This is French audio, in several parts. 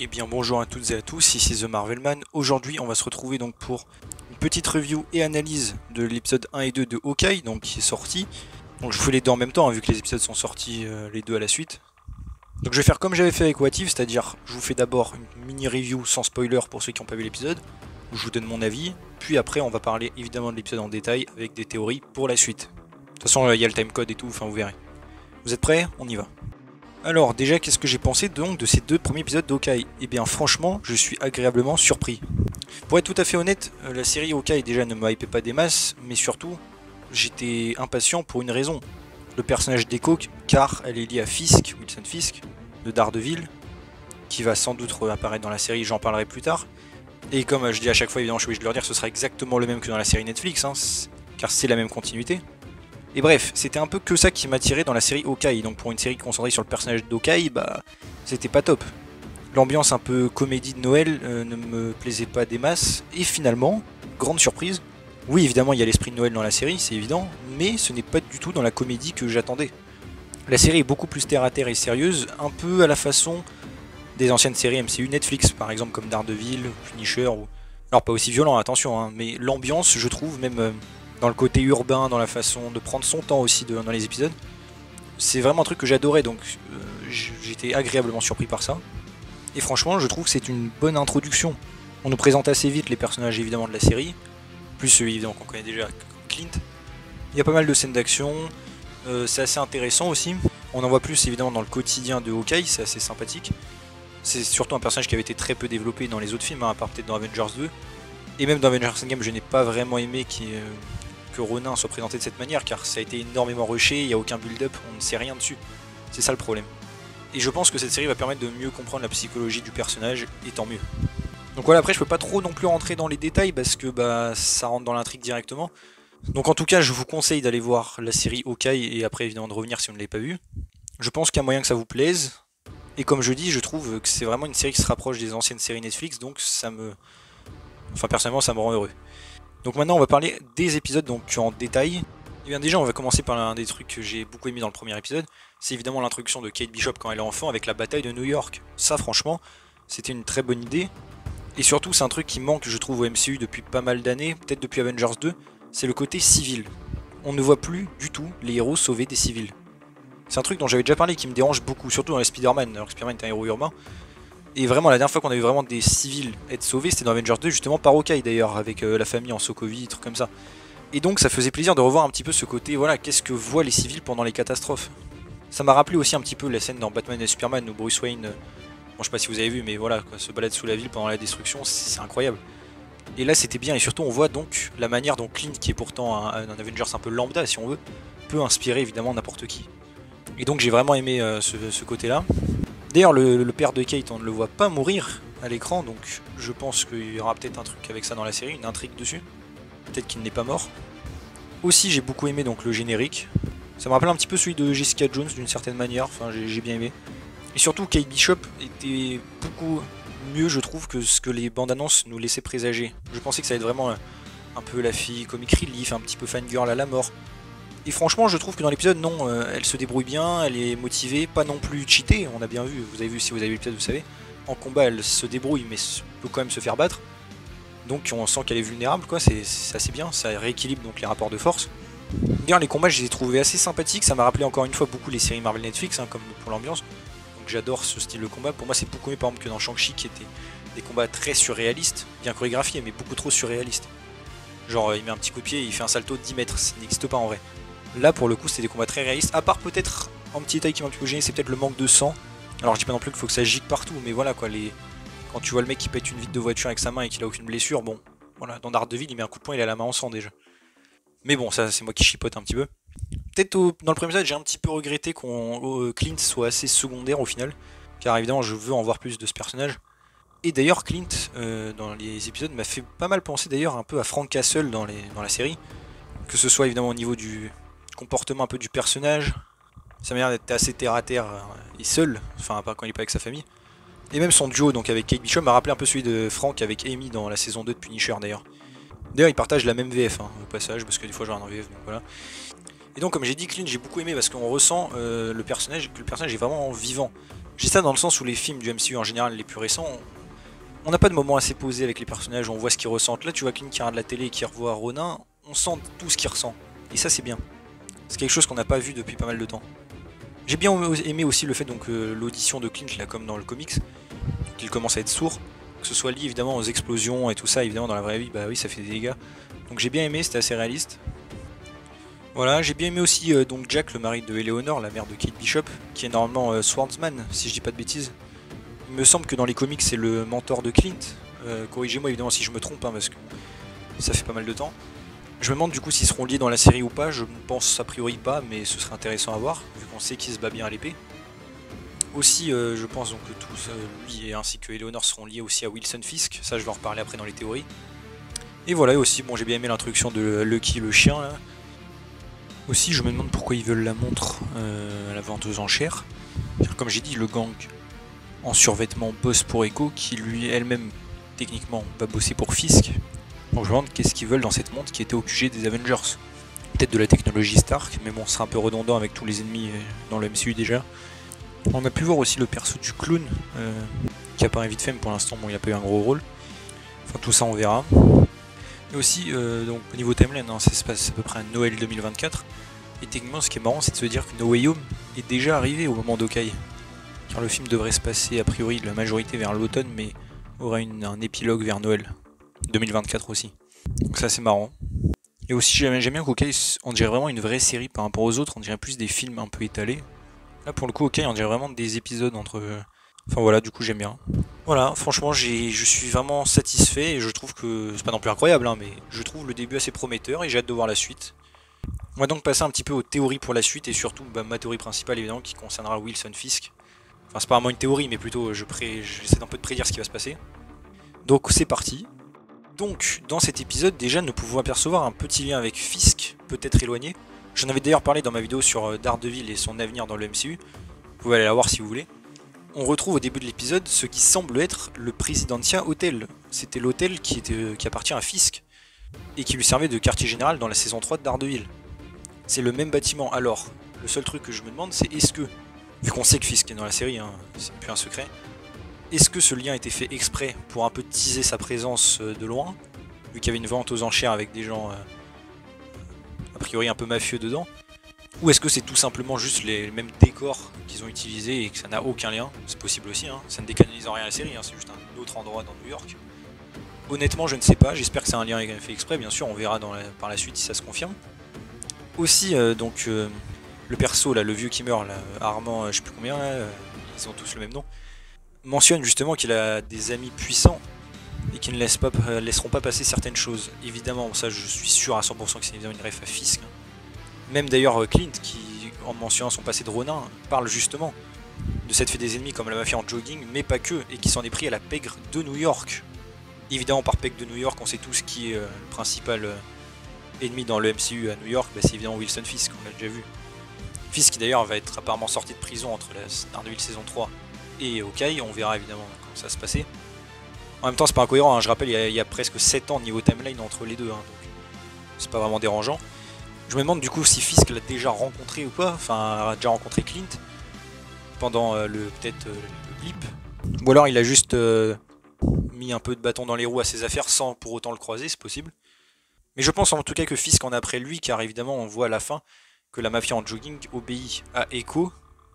Eh bien bonjour à toutes et à tous, ici The Marvelman. Aujourd'hui on va se retrouver donc pour une petite review et analyse de l'épisode 1 et 2 de Hawkeye, donc qui est sorti. Donc je fais les deux en même temps, hein, vu que les épisodes sont sortis les deux à la suite. Donc je vais faire comme j'avais fait avec What If, c'est-à-dire je vous fais d'abord une mini review sans spoiler pour ceux qui n'ont pas vu l'épisode, où je vous donne mon avis, puis après on va parler évidemment de l'épisode en détail avec des théories pour la suite. De toute façon il y a le timecode et tout, enfin vous verrez. Vous êtes prêts? On y va. Alors déjà, qu'est-ce que j'ai pensé donc de ces deux premiers épisodes d'Hawkeye? Eh bien franchement, je suis agréablement surpris. Pour être tout à fait honnête, la série Hawkeye déjà ne me hypait pas des masses, mais surtout, j'étais impatient pour une raison. Le personnage d'Echo, car elle est liée à Fisk, Wilson Fisk, de Daredevil, qui va sans doute réapparaître dans la série, j'en parlerai plus tard. Et comme je dis à chaque fois, évidemment, je suis obligé de leur dire, ce sera exactement le même que dans la série Netflix, hein, car c'est la même continuité. Et bref, c'était un peu que ça qui m'attirait dans la série Hawkeye, donc pour une série concentrée sur le personnage d'Hawkeye, bah c'était pas top. L'ambiance un peu comédie de Noël ne me plaisait pas des masses, et finalement, grande surprise, oui évidemment il y a l'esprit de Noël dans la série, c'est évident, mais ce n'est pas du tout dans la comédie que j'attendais. La série est beaucoup plus terre à terre et sérieuse, un peu à la façon des anciennes séries MCU Netflix, par exemple comme Daredevil, Punisher, ou... alors pas aussi violent, attention, hein, mais l'ambiance je trouve même... dans le côté urbain, dans la façon de prendre son temps aussi dans les épisodes. C'est vraiment un truc que j'adorais, donc j'étais agréablement surpris par ça. Et franchement, je trouve que c'est une bonne introduction. On nous présente assez vite les personnages évidemment de la série, plus ceux évidemment qu'on connaît déjà, Clint. Il y a pas mal de scènes d'action, c'est assez intéressant aussi. On en voit plus évidemment dans le quotidien de Hawkeye, c'est assez sympathique. C'est surtout un personnage qui avait été très peu développé dans les autres films, hein, à part peut-être dans Avengers 2. Et même dans Avengers Endgame, je n'ai pas vraiment aimé que Ronin soit présenté de cette manière, car ça a été énormément rushé, il n'y a aucun build-up, on ne sait rien dessus. C'est ça le problème. Et je pense que cette série va permettre de mieux comprendre la psychologie du personnage, et tant mieux. Donc voilà, après je peux pas trop non plus rentrer dans les détails, parce que bah ça rentre dans l'intrigue directement. Donc en tout cas, je vous conseille d'aller voir la série Hawkeye, et après évidemment de revenir si vous ne l'avez pas vue. Je pense qu'il y a moyen que ça vous plaise, et comme je dis, je trouve que c'est vraiment une série qui se rapproche des anciennes séries Netflix, donc ça me... Enfin personnellement ça me rend heureux. Donc maintenant on va parler des épisodes donc en détail. Et bien déjà on va commencer par l'un des trucs que j'ai beaucoup aimé dans le premier épisode. C'est évidemment l'introduction de Kate Bishop quand elle est enfant avec la bataille de New York. Ça franchement c'était une très bonne idée. Et surtout c'est un truc qui manque je trouve au MCU depuis pas mal d'années, peut-être depuis Avengers 2, c'est le côté civil. On ne voit plus du tout les héros sauver des civils. C'est un truc dont j'avais déjà parlé qui me dérange beaucoup, surtout dans les Spider-Man, alors que Spider-Man est un héros urbain. Et vraiment, la dernière fois qu'on a vu vraiment des civils être sauvés, c'était dans Avengers 2, justement par Hawkeye d'ailleurs, avec la famille en Sokovie, trucs comme ça. Et donc ça faisait plaisir de revoir un petit peu ce côté, voilà, qu'est-ce que voient les civils pendant les catastrophes. Ça m'a rappelé aussi un petit peu la scène dans Batman et Superman où Bruce Wayne, bon je sais pas si vous avez vu, mais voilà, quoi, se balade sous la ville pendant la destruction, c'est incroyable. Et là c'était bien, et surtout on voit donc la manière dont Clint, qui est pourtant un Avengers un peu lambda si on veut, peut inspirer évidemment n'importe qui. Et donc j'ai vraiment aimé ce côté-là. D'ailleurs, le père de Kate, on ne le voit pas mourir à l'écran, donc je pense qu'il y aura peut-être un truc avec ça dans la série, une intrigue dessus. Peut-être qu'il n'est pas mort. Aussi, j'ai beaucoup aimé donc le générique. Ça me rappelle un petit peu celui de Jessica Jones d'une certaine manière, enfin j'ai bien aimé. Et surtout, Kate Bishop était beaucoup mieux, je trouve, que ce que les bandes annonces nous laissaient présager. Je pensais que ça allait être vraiment un peu la fille comic relief, un petit peu fangirl à la mort. Et franchement, je trouve que dans l'épisode, non, elle se débrouille bien, elle est motivée, pas non plus cheatée, on a bien vu, vous avez vu si vous avez vu l'épisode, vous savez. En combat, elle se débrouille, mais peut quand même se faire battre. Donc on sent qu'elle est vulnérable, quoi, c'est assez bien, ça rééquilibre donc les rapports de force. D'ailleurs, les combats, je les ai trouvés assez sympathiques, ça m'a rappelé encore une fois beaucoup les séries Marvel Netflix, hein, comme pour l'ambiance. Donc j'adore ce style de combat, pour moi c'est beaucoup mieux par exemple que dans Shang-Chi, qui étaient des combats très surréalistes, bien chorégraphiés, mais beaucoup trop surréalistes. Genre, il met un petit coup de pied et il fait un salto de 10 mètres, ça n'existe pas en vrai. Là pour le coup c'était des combats très réalistes, à part peut-être un petit détail qui m'a un petit peu gêné, c'est peut-être le manque de sang. Alors je dis pas non plus qu'il faut que ça gicle partout, mais voilà quoi, quand tu vois le mec qui pète une vitre de voiture avec sa main et qu'il a aucune blessure, bon, voilà, dans Daredevil il met un coup de poing, il a la main en sang déjà. Mais bon, ça c'est moi qui chipote un petit peu. Peut-être dans le premier épisode j'ai un petit peu regretté qu'on Clint soit assez secondaire au final, car évidemment je veux en voir plus de ce personnage. Et d'ailleurs Clint, dans les épisodes, m'a fait pas mal penser d'ailleurs un peu à Frank Castle dans la série, que ce soit évidemment au niveau du comportement un peu du personnage, sa manière d'être assez terre à terre et seul, enfin pas quand il est pas avec sa famille. Et même son duo donc avec Kate Bishop m'a rappelé un peu celui de Frank avec Amy dans la saison 2 de Punisher d'ailleurs. D'ailleurs ils partagent la même VF hein, au passage, parce que des fois je regarde en VF donc voilà. Et donc comme j'ai dit Clint j'ai beaucoup aimé parce qu'on ressent que le personnage est vraiment vivant. J'ai ça dans le sens où les films du MCU en général, les plus récents, on n'a pas de moment assez posé avec les personnages, on voit ce qu'ils ressentent. Là, tu vois Clint qui regarde la télé et qui revoit Ronin, on sent tout ce qu'il ressent. Et ça, c'est bien. C'est quelque chose qu'on n'a pas vu depuis pas mal de temps. J'ai bien aimé aussi le fait donc l'audition de Clint, là, comme dans le comics, qu'il commence à être sourd, que ce soit lié évidemment aux explosions et tout ça, évidemment dans la vraie vie, bah oui, ça fait des dégâts. Donc j'ai bien aimé, c'était assez réaliste. Voilà, j'ai bien aimé aussi donc Jack, le mari de Eleanor, la mère de Kate Bishop, qui est normalement Swordsman, si je dis pas de bêtises. Il me semble que dans les comics c'est le mentor de Clint. Corrigez-moi évidemment si je me trompe, hein, parce que ça fait pas mal de temps. Je me demande du coup s'ils seront liés dans la série ou pas, je pense a priori pas, mais ce serait intéressant à voir, vu qu'on sait qu'il se bat bien à l'épée. Aussi, je pense donc que tous, lui ainsi que Eleanor seront liés aussi à Wilson Fisk, ça je vais en reparler après dans les théories. Et voilà, et aussi, bon, j'ai bien aimé l'introduction de Lucky le chien là. Aussi, je me demande pourquoi ils veulent la montre à la vente aux enchères. Comme j'ai dit, le gang en survêtement bosse pour Echo, qui lui elle-même techniquement va bosser pour Fisk. Donc je me demande qu'est-ce qu'ils veulent dans cette montre qui était au QG des Avengers. Peut-être de la technologie Stark, mais bon, ce sera un peu redondant avec tous les ennemis dans le MCU déjà. On a pu voir aussi le perso du clown, qui apparaît vite fait, mais pour l'instant, bon, il n'a pas eu un gros rôle. Enfin, tout ça, on verra. Et aussi, donc, au niveau timeline, hein, ça se passe à peu près à Noël 2024. Et techniquement, ce qui est marrant, c'est de se dire que No Way Home est déjà arrivé au moment d'Hawkeye. Car le film devrait se passer, a priori, la majorité vers l'automne, mais aura un épilogue vers Noël 2024 aussi. Donc ça, c'est marrant. Et aussi, j'aime bien qu'Hawkeye, on dirait vraiment une vraie série par rapport aux autres, on dirait plus des films un peu étalés. Là, pour le coup, Hawkeye, on dirait vraiment des épisodes entre... Enfin voilà, du coup, j'aime bien. Voilà, franchement, je suis vraiment satisfait et je trouve que... C'est pas non plus incroyable, hein, mais je trouve le début assez prometteur et j'ai hâte de voir la suite. On va donc passer un petit peu aux théories pour la suite et surtout bah, ma théorie principale, évidemment, qui concernera Wilson Fisk. Enfin, c'est pas vraiment une théorie, mais plutôt j'essaie d'un peu de prédire ce qui va se passer. Donc, c'est parti. Donc, dans cet épisode, déjà, nous pouvons apercevoir un petit lien avec Fisk, peut-être éloigné. J'en avais d'ailleurs parlé dans ma vidéo sur Daredevil et son avenir dans le MCU. Vous pouvez aller la voir si vous voulez. On retrouve au début de l'épisode ce qui semble être le Presidentia Hotel. C'était l'hôtel qui appartient à Fisk et qui lui servait de quartier général dans la saison 3 de Daredevil. C'est le même bâtiment. Alors, le seul truc que je me demande, c'est est-ce que, vu qu'on sait que Fisk est dans la série, hein, c'est plus un secret, est-ce que ce lien a été fait exprès pour un peu teaser sa présence de loin, vu qu'il y avait une vente aux enchères avec des gens a priori un peu mafieux dedans, ou est-ce que c'est tout simplement juste les mêmes décors qu'ils ont utilisés et que ça n'a aucun lien? C'est possible aussi, hein. Ça ne décanalise en rien la série, hein. C'est juste un autre endroit dans New York. Honnêtement, je ne sais pas, j'espère que c'est un lien fait exprès, bien sûr, on verra par la suite si ça se confirme. Aussi, le perso, là, le vieux qui meurt, là, Armand, je sais plus combien, là, ils ont tous le même nom, mentionne justement qu'il a des amis puissants et qui ne laisseront pas passer certaines choses. Évidemment, ça je suis sûr à 100% que c'est évidemment une ref à Fisk. Même d'ailleurs Clint, qui en mentionnant son passé de Ronin, parle justement de cette fait des ennemis comme la mafia en jogging, mais pas que, et qui s'en est pris à la pègre de New York. Évidemment, par pègre de New York, on sait tous qui est le principal ennemi dans le MCU à New York, bah, c'est évidemment Wilson Fisk, on l'a déjà vu. Fisk qui d'ailleurs va être apparemment sorti de prison entre la Daredevil saison 3 et Hawkeye, on verra évidemment comment ça va se passer. En même temps, c'est pas incohérent, hein. Je rappelle, il y a presque 7 ans de niveau timeline entre les deux, hein, donc c'est pas vraiment dérangeant. Je me demande du coup si Fisk l'a déjà rencontré ou pas, enfin, a déjà rencontré Clint pendant peut-être le blip, ou alors il a juste mis un peu de bâton dans les roues à ses affaires sans pour autant le croiser, c'est possible. Mais je pense en tout cas que Fisk en a après lui, car évidemment on voit à la fin que la mafia en jogging obéit à Echo.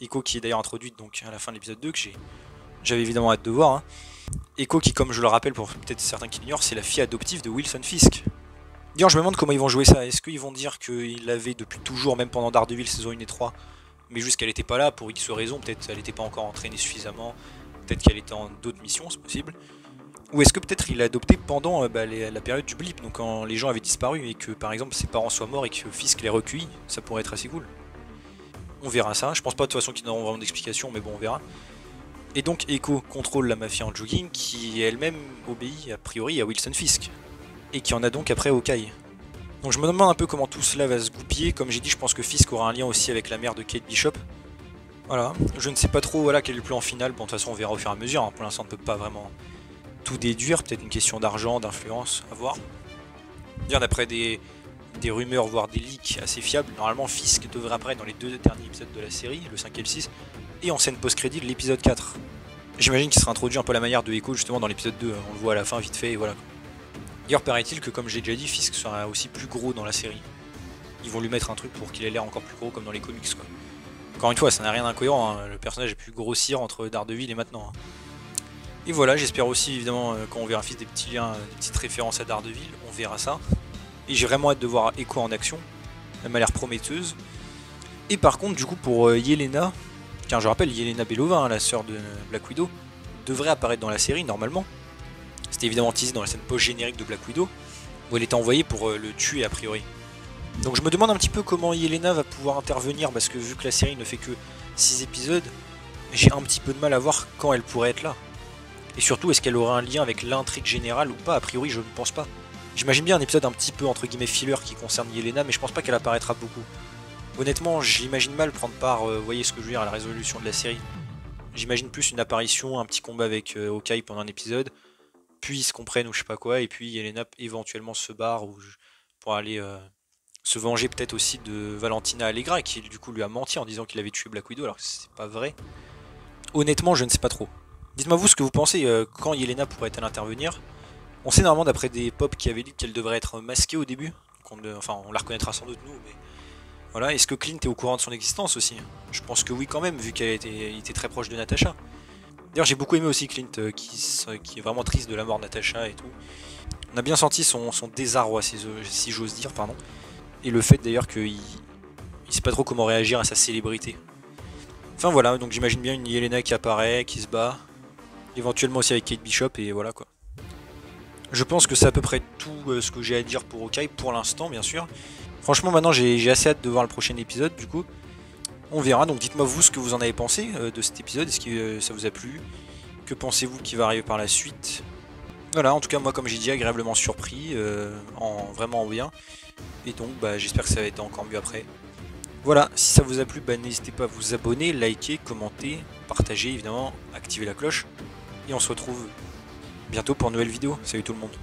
Echo qui est d'ailleurs introduite donc à la fin de l'épisode 2, que j'avais évidemment hâte de voir. Hein. Echo qui, comme je le rappelle pour peut-être certains qui l'ignorent, c'est la fille adoptive de Wilson Fisk. D'ailleurs je me demande comment ils vont jouer ça. Est-ce qu'ils vont dire qu'ils l'avaient depuis toujours, même pendant Daredevil saison 1 et 3, mais juste qu'elle n'était pas là pour X raisons, peut-être qu'elle n'était pas encore entraînée suffisamment, peut-être qu'elle était en d'autres missions, c'est possible. Ou est-ce que peut-être il l'a adopté pendant la période du blip, donc quand les gens avaient disparu et que par exemple ses parents soient morts et que Fisk les recueille, ça pourrait être assez cool. On verra ça, je pense pas de toute façon qu'ils n'auront vraiment d'explication, mais bon on verra. Et donc Echo contrôle la mafia en jogging qui elle-même obéit a priori à Wilson Fisk. Et qui en a donc après Hawkeye. Donc je me demande un peu comment tout cela va se goupiller, comme j'ai dit je pense que Fisk aura un lien aussi avec la mère de Kate Bishop. Voilà, je ne sais pas trop voilà, quel est le plan final, bon de toute façon on verra au fur et à mesure, hein. Pour l'instant on ne peut pas vraiment tout déduire, peut-être une question d'argent, d'influence, à voir. D'après des rumeurs, voire des leaks assez fiables, normalement Fisk devrait apparaître dans les 2 derniers épisodes de la série, le 5 et le 6. et en scène post-crédit de l'épisode 4. J'imagine qu'il sera introduit un peu à la manière de Echo justement dans l'épisode 2, on le voit à la fin vite fait et voilà. D'ailleurs paraît-il que comme j'ai déjà dit, Fisk sera aussi plus gros dans la série. Ils vont lui mettre un truc pour qu'il ait l'air encore plus gros comme dans les comics quoi. Encore une fois, ça n'a rien d'incohérent, hein. Le personnage a pu grossir entre Daredevil et maintenant. Hein. Et voilà, j'espère aussi évidemment quand on verra Fisk des petits liens, des petites références à Daredevil, on verra ça. Et j'ai vraiment hâte de voir Echo en action, elle m'a l'air prometteuse. Et par contre du coup pour Yelena, car je rappelle Yelena Belova, hein, la sœur de Black Widow, devrait apparaître dans la série normalement. C'était évidemment teasé dans la scène post-générique de Black Widow, où elle était envoyée pour le tuer a priori. Donc je me demande un petit peu comment Yelena va pouvoir intervenir, parce que vu que la série ne fait que 6 épisodes, j'ai un petit peu de mal à voir quand elle pourrait être là. Et surtout, est-ce qu'elle aura un lien avec l'intrigue générale ou pas? A priori, je ne pense pas. J'imagine bien un épisode un petit peu entre guillemets filler qui concerne Yelena, mais je pense pas qu'elle apparaîtra beaucoup. Honnêtement, j'imagine mal prendre part, vous voyez ce que je veux dire, à la résolution de la série. J'imagine plus une apparition, un petit combat avec Hawkeye pendant un épisode, puis ils se comprennent ou je sais pas quoi, et puis Yelena éventuellement se barre pour aller se venger peut-être aussi de Valentina Allegra, qui du coup lui a menti en disant qu'il avait tué Black Widow alors que c'est pas vrai. Honnêtement, je ne sais pas trop. Dites-moi vous ce que vous pensez, quand Yelena pourrait-elle intervenir? On sait normalement d'après des pop qui avaient dit qu'elle devrait être masquée au début, enfin on la reconnaîtra sans doute nous, mais voilà. Est-ce que Clint est au courant de son existence aussi? Je pense que oui quand même, vu qu'elle était très proche de Natasha. D'ailleurs j'ai beaucoup aimé aussi Clint, qui est vraiment triste de la mort de Natasha et tout. On a bien senti son désarroi, si j'ose dire, pardon. Et le fait d'ailleurs qu'il sait pas trop comment réagir à sa célébrité. Enfin voilà, donc j'imagine bien une Yelena qui apparaît, qui se bat, éventuellement aussi avec Kate Bishop, et voilà quoi. Je pense que c'est à peu près tout ce que j'ai à dire pour Hawkeye, pour l'instant bien sûr. Franchement maintenant j'ai assez hâte de voir le prochain épisode du coup. On verra, donc dites-moi vous ce que vous en avez pensé de cet épisode, est-ce que ça vous a plu? Que pensez-vous qui va arriver par la suite? Voilà, en tout cas moi comme j'ai dit, agréablement surpris, vraiment bien. Et donc bah, j'espère que ça va être encore mieux après. Voilà, si ça vous a plu, bah, n'hésitez pas à vous abonner, liker, commenter, partager évidemment, activer la cloche. Et on se retrouve bientôt pour une nouvelle vidéo. Salut tout le monde.